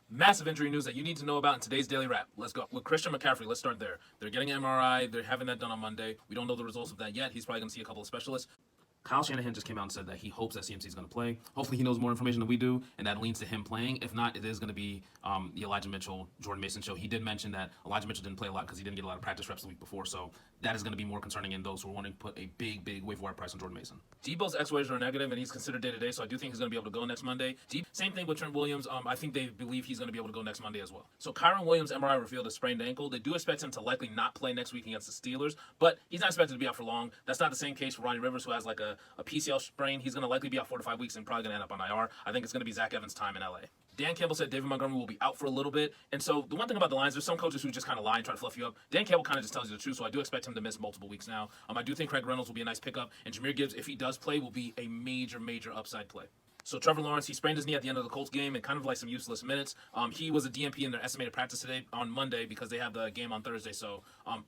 Massive injury news that you need to know about in today's Daily Wrap. Let's go. With Christian McCaffrey, let's start there. They're getting an MRI. They're having that done on Monday. We don't know the results of that yet. He's probably going to see a couple of specialists. Kyle Shanahan just came out and said that he hopes that CMC is going to play. Hopefully he knows more information than we do, and that leans to him playing. If not, it is going to be the Elijah Mitchell, Jordan Mason show. He did mention that Elijah Mitchell didn't play a lot because he didn't get a lot of practice reps the week before, so that is going to be more concerning in those who are wanting to put a big waiver wire price on Jordan Mason. Deebo's X-rays are negative, and he's considered day-to-day, so I do think he's going to be able to go next Monday. Same thing with Trent Williams. I think they believe he's going to be able to go next Monday as well. So Kyren Williams' MRI revealed a sprained ankle. They do expect him to likely not play next week against the Steelers, but he's not expected to be out for long. That's not the same case for Ronnie Rivers, who has like a PCL sprain. He's going to likely be out 4 to 5 weeks and probably going to end up on IR. I think it's going to be Zach Evans' time in LA. Dan Campbell said David Montgomery will be out for a little bit. And so the one thing about the Lions, there's some coaches who just kind of lie and try to fluff you up. Dan Campbell kind of just tells you the truth, so I do expect him to miss multiple weeks now. I do think Craig Reynolds will be a nice pickup, and Jahmyr Gibbs, if he does play, will be a major upside play. So Trevor Lawrence, he sprained his knee at the end of the Colts game and kind of like some useless minutes. He was a DNP in their estimated practice today on Monday because they have the game on Thursday. So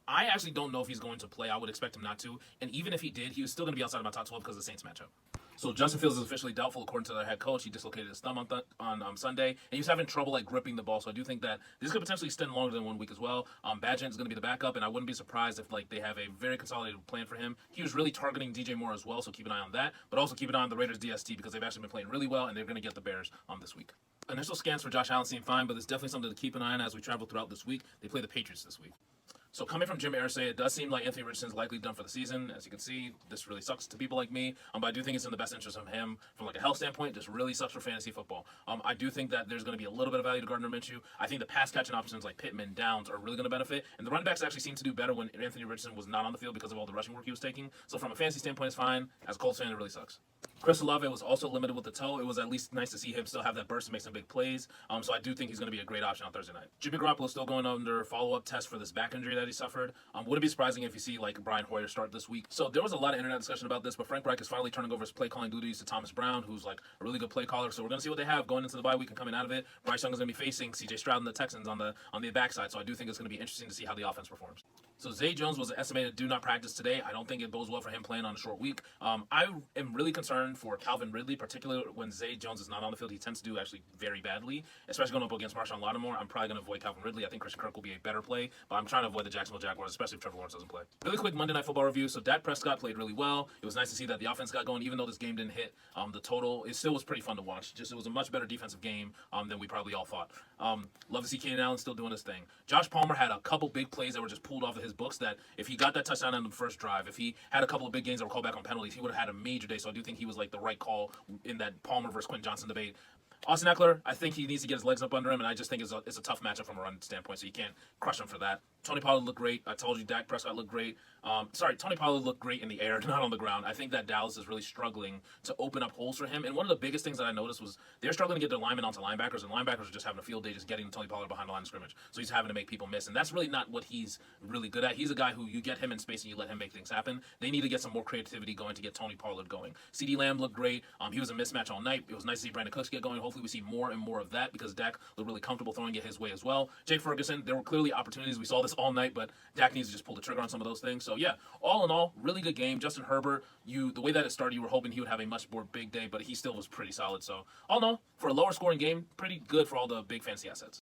I actually don't know if he's going to play. I would expect him not to. And even if he did, he was still going to be outside of my top 12 because of the Saints matchup. So Justin Fields is officially doubtful according to their head coach. He dislocated his thumb on Sunday, and he was having trouble like gripping the ball. So I do think that this could potentially extend longer than 1 week as well. Badgett is going to be the backup, and I wouldn't be surprised if like they have a very consolidated plan for him. He was really targeting DJ Moore as well, so keep an eye on that. But also keep an eye on the Raiders DST because they've actually been playing really well, and they're going to get the Bears this week. Initial scans for Josh Allen seem fine, but it's definitely something to keep an eye on as we travel throughout this week. They play the Patriots this week. So coming from Jim Irsay, it does seem like Anthony Richardson's likely done for the season. As you can see, this really sucks to people like me, but I do think it's in the best interest of him from like a health standpoint. This really sucks for fantasy football. I do think that there's going to be a little bit of value to Gardner Minshew. I think the pass catching options like Pittman, Downs are really going to benefit, and the running backs actually seem to do better when Anthony Richardson was not on the field because of all the rushing work he was taking. So from a fantasy standpoint, it's fine. As a Colts fan, it really sucks. Chris Olave was also limited with the toe. It was at least nice to see him still have that burst and make some big plays. So I do think he's going to be a great option on Thursday night. Jimmy Garoppolo is still going under follow-up test for this back injury that he suffered. Wouldn't be surprising if you see like Brian Hoyer start this week. So there was a lot of internet discussion about this, but Frank Reich is finally turning over his play calling duties to Thomas Brown, who's like a really good play caller. So we're going to see what they have going into the bye week and coming out of it. Bryce Young is going to be facing C.J. Stroud and the Texans on the backside. So I do think it's going to be interesting to see how the offense performs. So Zay Jones was estimated to do not practice today. I don't think it bodes well for him playing on a short week. I am really concerned for Calvin Ridley, particularly when Zay Jones is not on the field. He tends to do actually very badly, especially going up against Marshawn Lattimore. I'm probably going to avoid Calvin Ridley. I think Christian Kirk will be a better play, but I'm trying to avoid the Jacksonville Jaguars, especially if Trevor Lawrence doesn't play. Really quick Monday Night Football review. So Dak Prescott played really well. It was nice to see that the offense got going, even though this game didn't hit the total. It still was pretty fun to watch. It was a much better defensive game than we probably all thought. Love to see Keenan Allen still doing his thing. Josh Palmer had a couple big plays that were just pulled off of his books that if he got that touchdown on the first drive, if he had a couple of big games that were called back on penalties, he would have had a major day. So I do think he was like the right call in that Palmer versus Quentin Johnson debate. Austin Eckler, I think he needs to get his legs up under him, and I just think it's a tough matchup from a run standpoint, so you can't crush him for that. Tony Pollard looked great. I told you Dak Prescott looked great. Tony Pollard looked great in the air, not on the ground. I think that Dallas is really struggling to open up holes for him, and one of the biggest things that I noticed was they're struggling to get their linemen onto linebackers, and linebackers are just having a field day just getting Tony Pollard behind the line of scrimmage, so he's having to make people miss, and that's really not what he's really good at. He's a guy who you get him in space and you let him make things happen. They need to get some more creativity going to get Tony Pollard going. CeeDee Lamb looked great. He was a mismatch all night. It was nice to see Brandon Cooks get going. Hopefully we see more and more of that because Dak looked really comfortable throwing it his way as well. Jake Ferguson, there were clearly opportunities. We saw this all night, but Dak needs to just pull the trigger on some of those things. So yeah, all in all, really good game. Justin Herbert, the way that it started, you were hoping he would have a much more big day, but he still was pretty solid. So all in all, for a lower scoring game, pretty good for all the big fantasy assets.